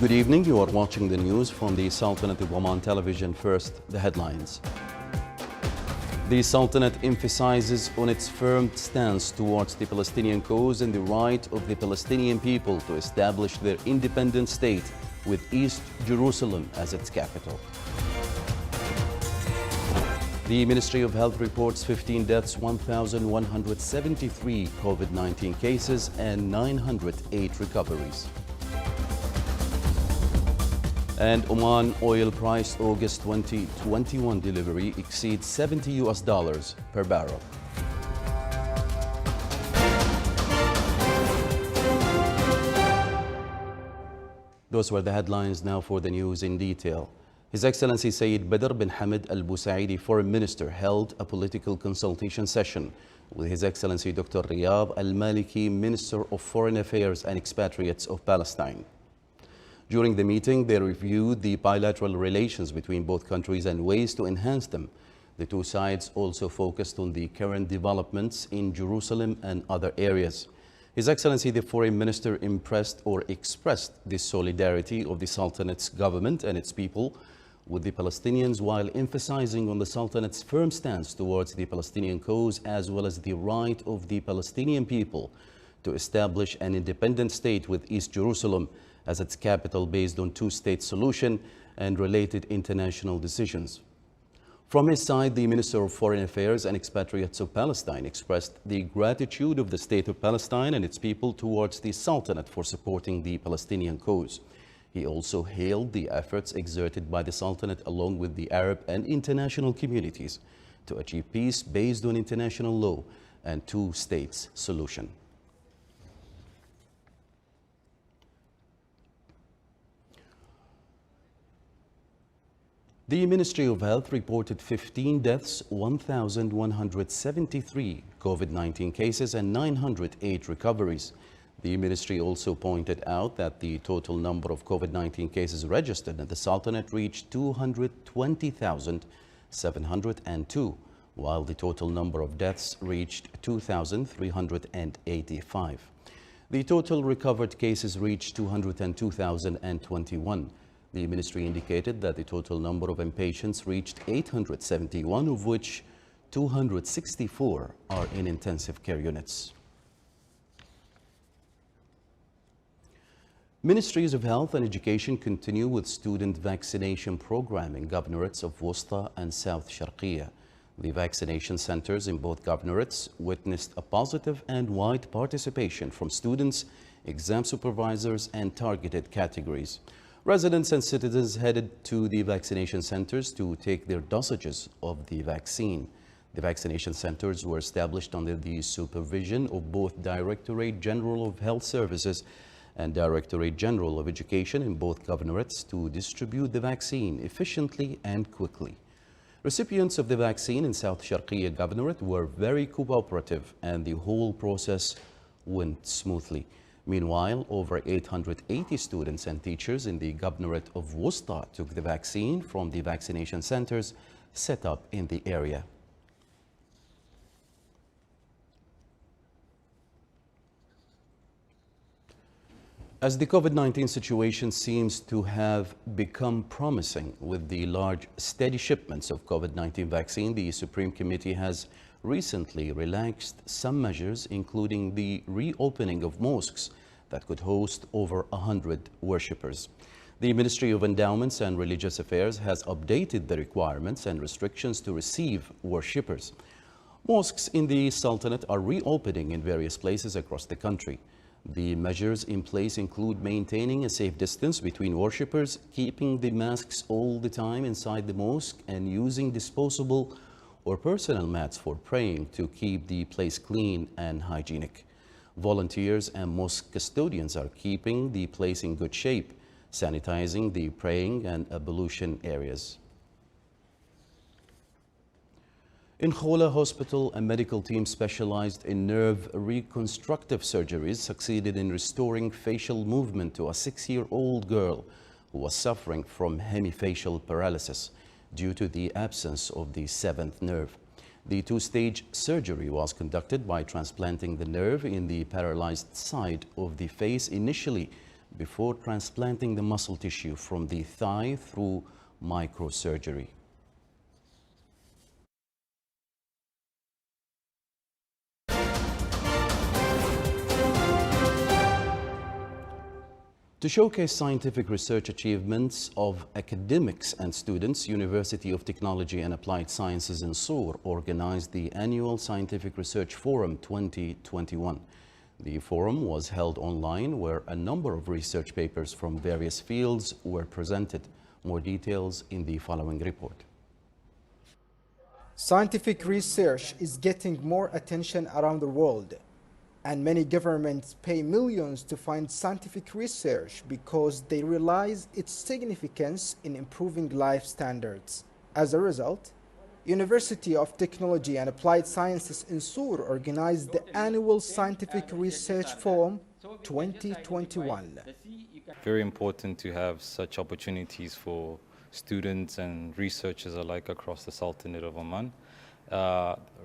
Good evening. You are watching the news from the Sultanate of Oman Television. First, the headlines. The Sultanate emphasizes on its firm stance towards the Palestinian cause and the right of the Palestinian people to establish their independent state with East Jerusalem as its capital. The Ministry of Health reports 15 deaths, 1,173 COVID-19 cases and 908 recoveries. And Oman oil price August 2021 delivery exceeds $70 per barrel. Those were the headlines. Now for the news in detail. His Excellency Sayyid Badr bin Hamid Al Busaidi, Foreign Minister, held a political consultation session with His Excellency Dr. Riyad Al Maliki, Minister of Foreign Affairs and Expatriates of Palestine. During the meeting, they reviewed the bilateral relations between both countries and ways to enhance them. The two sides also focused on the current developments in Jerusalem and other areas. His Excellency the Foreign Minister expressed the solidarity of the Sultanate's government and its people with the Palestinians, while emphasizing on the Sultanate's firm stance towards the Palestinian cause, as well as the right of the Palestinian people to establish an independent state with East Jerusalem as its capital based on two-state solution and related international decisions. From his side, the Minister of Foreign Affairs and Expatriates of Palestine expressed the gratitude of the State of Palestine and its people towards the Sultanate for supporting the Palestinian cause. He also hailed the efforts exerted by the Sultanate along with the Arab and international communities to achieve peace based on international law and two-states solution. The Ministry of Health reported 15 deaths, 1,173 COVID-19 cases and 908 recoveries. The ministry also pointed out that the total number of COVID-19 cases registered in the Sultanate reached 220,702, while the total number of deaths reached 2,385. The total recovered cases reached 202,021. The ministry indicated that the total number of inpatients reached 871, of which 264 are in intensive care units. Ministries of Health and Education continue with student vaccination program in governorates of Wusta and South Sharqiya. The vaccination centers in both governorates witnessed a positive and wide participation from students, exam supervisors, and targeted categories. Residents and citizens headed to the vaccination centers to take their dosages of the vaccine. The vaccination centers were established under the supervision of both Directorate General of Health Services and Directorate General of Education in both governorates to distribute the vaccine efficiently and quickly. Recipients of the vaccine in South Sharqiya Governorate were very cooperative and the whole process went smoothly. Meanwhile, over 880 students and teachers in the Governorate of Wusta took the vaccine from the vaccination centers set up in the area. As the COVID-19 situation seems to have become promising with the large, steady shipments of COVID-19 vaccine, the Supreme Committee has recently relaxed some measures, including the reopening of mosques that could host over 100 worshippers. The Ministry of Endowments and Religious Affairs has updated the requirements and restrictions to receive worshippers. Mosques in the Sultanate are reopening in various places across the country. The measures in place include maintaining a safe distance between worshippers, keeping the masks all the time inside the mosque, and using disposable or personal mats for praying to keep the place clean and hygienic. Volunteers and mosque custodians are keeping the place in good shape, sanitizing the praying and ablution areas. In Khola Hospital, a medical team specialized in nerve reconstructive surgeries succeeded in restoring facial movement to a 6-year-old girl who was suffering from hemifacial paralysis due to the absence of the 7th nerve. The two-stage surgery was conducted by transplanting the nerve in the paralyzed side of the face initially before transplanting the muscle tissue from the thigh through microsurgery. To showcase scientific research achievements of academics and students, University of Technology and Applied Sciences in Sur organized the annual Scientific Research Forum 2021. The forum was held online where a number of research papers from various fields were presented. More details in the following report. Scientific research is getting more attention around the world, and many governments pay millions to fund scientific research because they realize its significance in improving life standards. As a result, University of Technology and Applied Sciences in Sur organized the annual Scientific Research Forum 2021. Very important to have such opportunities for students and researchers alike across the Sultanate of Oman.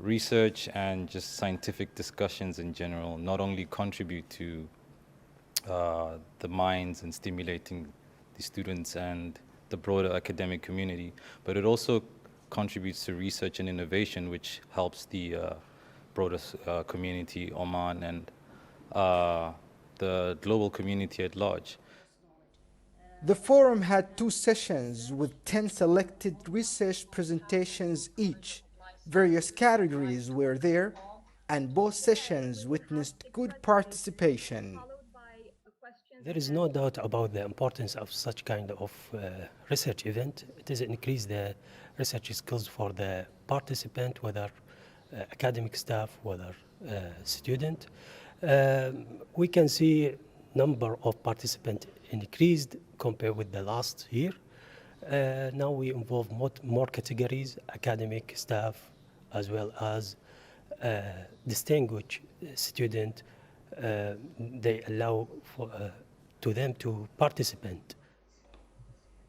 Research and just scientific discussions in general not only contribute to the minds and stimulating the students and the broader academic community, but it also contributes to research and innovation, which helps the broader community, Oman, and the global community at large. The forum had 2 sessions with 10 selected research presentations each. Various categories were there, and both sessions witnessed good participation. There is no doubt about the importance of such kind of research event. It is increase the research skills for the participant, whether academic staff, whether student. We can see number of participants increased compared with the last year. Now we involve more categories, academic staff, as well as distinguished student. They allow to them to participate.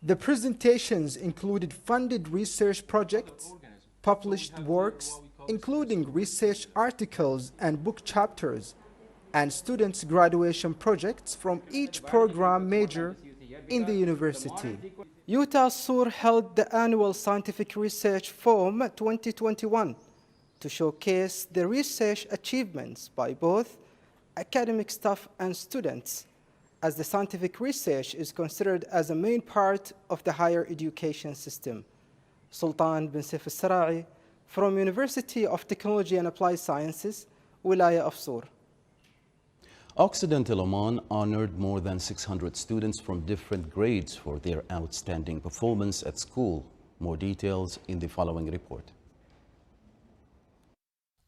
The presentations included funded research projects, published works, including research articles and book chapters, and students' graduation projects from each program major in the university. Utah Sur held the annual Scientific Research Forum 2021 to showcase the research achievements by both academic staff and students, as the scientific research is considered as a main part of the higher education system. Sultan bin Saif al-Sara'i from University of Technology and Applied Sciences, Wilaya of Sur. Occidental Oman honored more than 600 students from different grades for their outstanding performance at school. More details in the following report.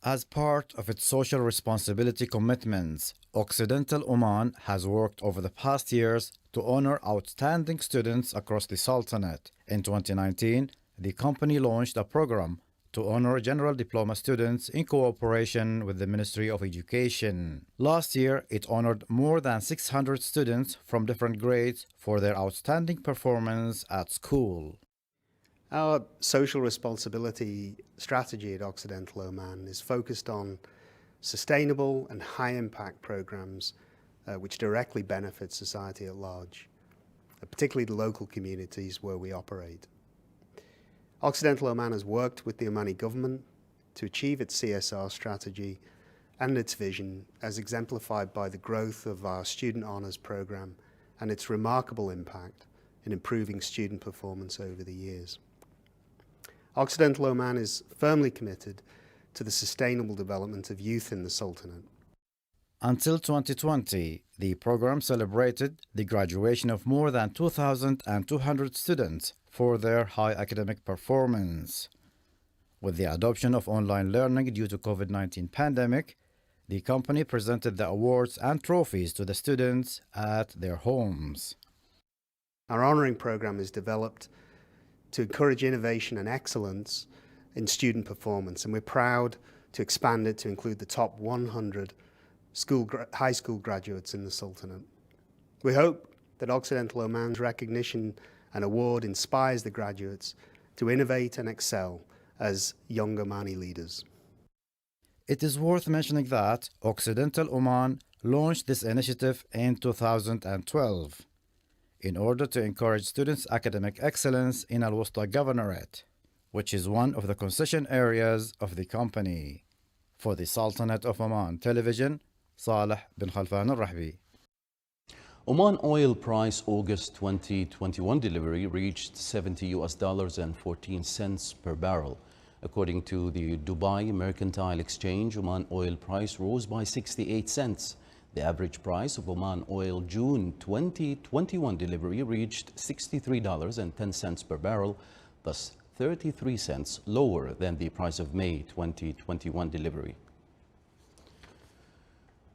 As part of its social responsibility commitments, Occidental Oman has worked over the past years to honor outstanding students across the Sultanate. In 2019, the company launched a program to honor general diploma students in cooperation with the Ministry of Education. Last year, it honored more than 600 students from different grades for their outstanding performance at school. Our social responsibility strategy at Occidental Oman is focused on sustainable and high-impact programs which directly benefit society at large, particularly the local communities where we operate. Occidental Oman has worked with the Omani government to achieve its CSR strategy and its vision, as exemplified by the growth of our student honours program and its remarkable impact in improving student performance over the years. Occidental Oman is firmly committed to the sustainable development of youth in the Sultanate. Until 2020, the program celebrated the graduation of more than 2,200 students for their high academic performance. With the adoption of online learning due to COVID-19 pandemic, the company presented the awards and trophies to the students at their homes. Our honouring program is developed to encourage innovation and excellence in student performance, and we're proud to expand it to include the top 100 high school graduates in the Sultanate. We hope that Occidental Oman's recognition and award inspires the graduates to innovate and excel as young Omani leaders. It is worth mentioning that Occidental Oman launched this initiative in 2012 in order to encourage students' academic excellence in Al Wusta Governorate, which is one of the concession areas of the company. For the Sultanate of Oman Television, Saleh bin Khalfan al-Rahbi. Oman oil price August 2021 delivery reached $70 and 14 cents per barrel. According to the Dubai Mercantile Exchange, Oman oil price rose by 68 cents. The average price of Oman oil June 2021 delivery reached $63.10 per barrel, thus 33 cents lower than the price of May 2021 delivery.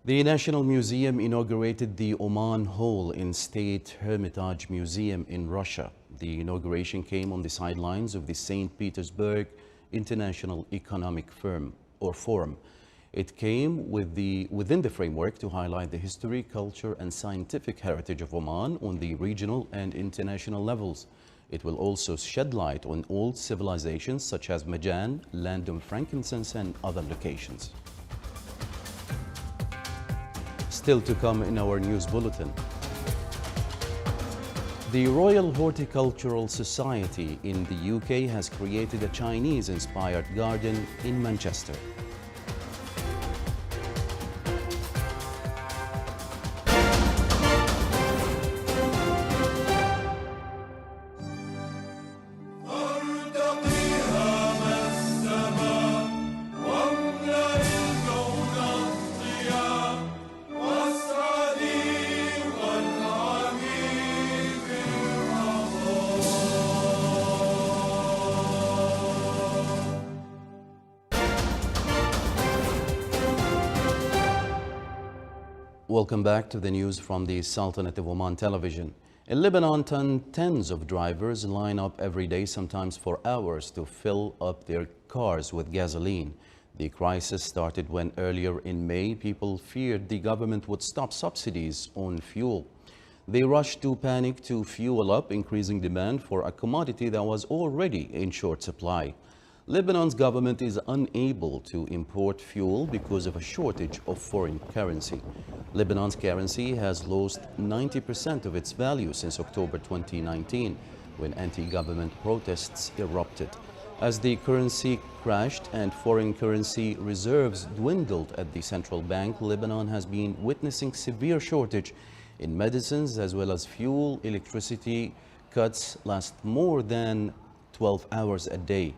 The National Museum inaugurated the Oman Hall in State Hermitage Museum in Russia. The inauguration came on the sidelines of the St. Petersburg International Economic Forum. It came within the framework to highlight the history, culture, and scientific heritage of Oman on the regional and international levels. It will also shed light on old civilizations such as Majan, land of frankincense, and other locations. Still to come in our news bulletin. The Royal Horticultural Society in the UK has created a Chinese-inspired garden in Manchester. Welcome back to the news from the Sultanate of Oman Television. In Lebanon, tens of drivers line up every day, sometimes for hours, to fill up their cars with gasoline. The crisis started when earlier in May, people feared the government would stop subsidies on fuel. They rushed to panic to fuel up, increasing demand for a commodity that was already in short supply. Lebanon's government is unable to import fuel because of a shortage of foreign currency. Lebanon's currency has lost 90% of its value since October 2019, when anti-government protests erupted. As the currency crashed and foreign currency reserves dwindled at the central bank, Lebanon has been witnessing severe shortage in medicines as well as fuel. Electricity cuts last more than 12 hours a day.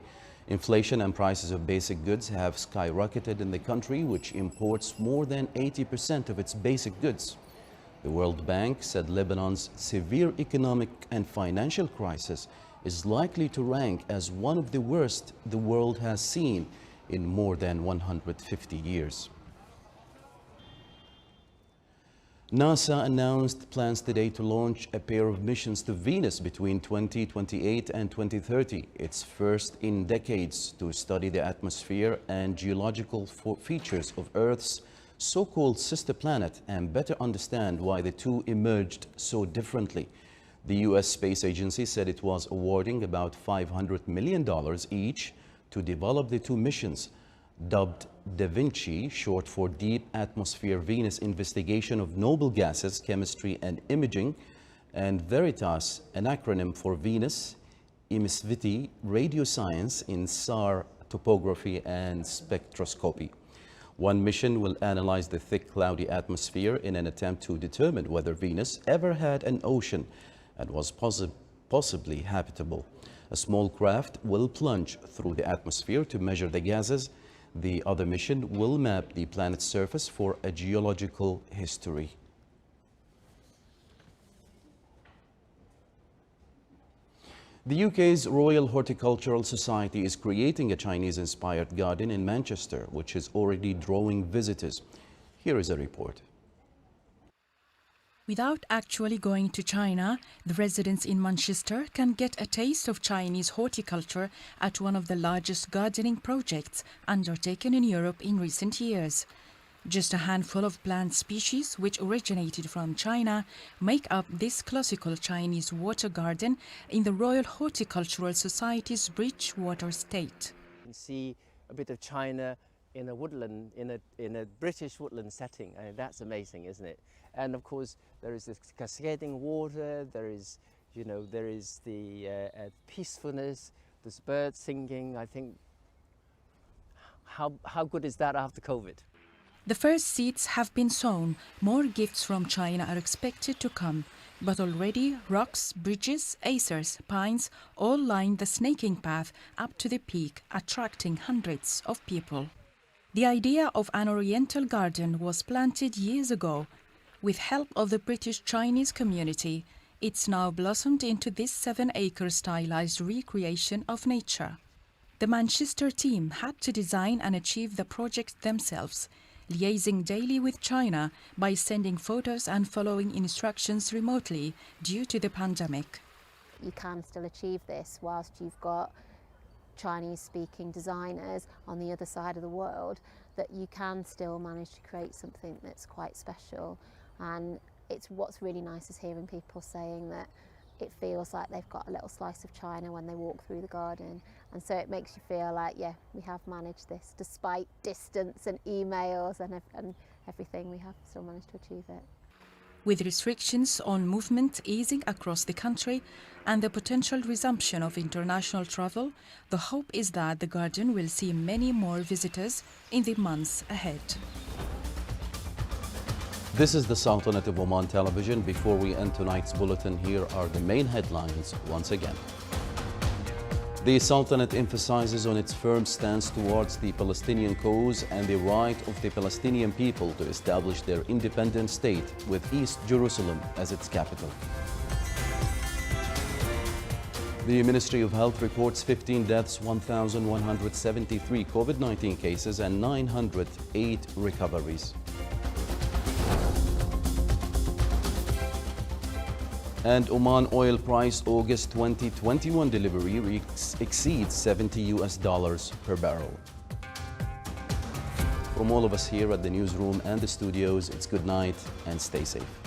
Inflation and prices of basic goods have skyrocketed in the country, which imports more than 80% of its basic goods. The World Bank said Lebanon's severe economic and financial crisis is likely to rank as one of the worst the world has seen in more than 150 years. NASA announced plans today to launch a pair of missions to Venus between 2028 and 2030, its first in decades, to study the atmosphere and geological features of Earth's so-called sister planet and better understand why the two emerged so differently. The U.S. Space Agency said it was awarding about $500 million each to develop the two missions, dubbed Da Vinci, short for Deep Atmosphere Venus Investigation of Noble Gases, Chemistry and Imaging, and Veritas, an acronym for Venus, Emisvity, Radio Science in SAR Topography and Spectroscopy. One mission will analyze the thick cloudy atmosphere in an attempt to determine whether Venus ever had an ocean and was possibly habitable. A small craft will plunge through the atmosphere to measure the gases. The other mission will map the planet's surface for a geological history. The UK's Royal Horticultural Society is creating a Chinese-inspired garden in Manchester, which is already drawing visitors. Here is a report. Without actually going to China, the residents in Manchester can get a taste of Chinese horticulture at one of the largest gardening projects undertaken in Europe in recent years. Just a handful of plant species, which originated from China, make up this classical Chinese water garden in the Royal Horticultural Society's Bridgewater Estate. You can see a bit of China in a woodland, in a British woodland setting. I mean, that's amazing, isn't it? And of course, there is this cascading water. There is, you know, there is the peacefulness. There's birds singing. I think, how good is that after COVID? The first seeds have been sown. More gifts from China are expected to come. But already rocks, bridges, acers, pines all line the snaking path up to the peak, attracting hundreds of people. The idea of an oriental garden was planted years ago. With help of the British-Chinese community, it's now blossomed into this 7-acre stylized recreation of nature. The Manchester team had to design and achieve the project themselves, liaising daily with China by sending photos and following instructions remotely due to the pandemic. You can still achieve this whilst you've got Chinese-speaking designers on the other side of the world, that you can still manage to create something that's quite special. And what's really nice is hearing people saying that it feels like they've got a little slice of China when they walk through the garden. And so it makes you feel like, yeah, we have managed this despite distance and emails and everything. We have still managed to achieve it. With restrictions on movement easing across the country and the potential resumption of international travel, the hope is that the garden will see many more visitors in the months ahead. This is the Sultanate of Oman Television. Before we end tonight's bulletin, here are the main headlines once again. The Sultanate emphasizes on its firm stance towards the Palestinian cause and the right of the Palestinian people to establish their independent state with East Jerusalem as its capital. The Ministry of Health reports 15 deaths, 1,173 COVID-19 cases and 908 recoveries. And Oman oil price August 2021 delivery exceeds $70 per barrel. From all of us here at the newsroom and the studios, it's good night and stay safe.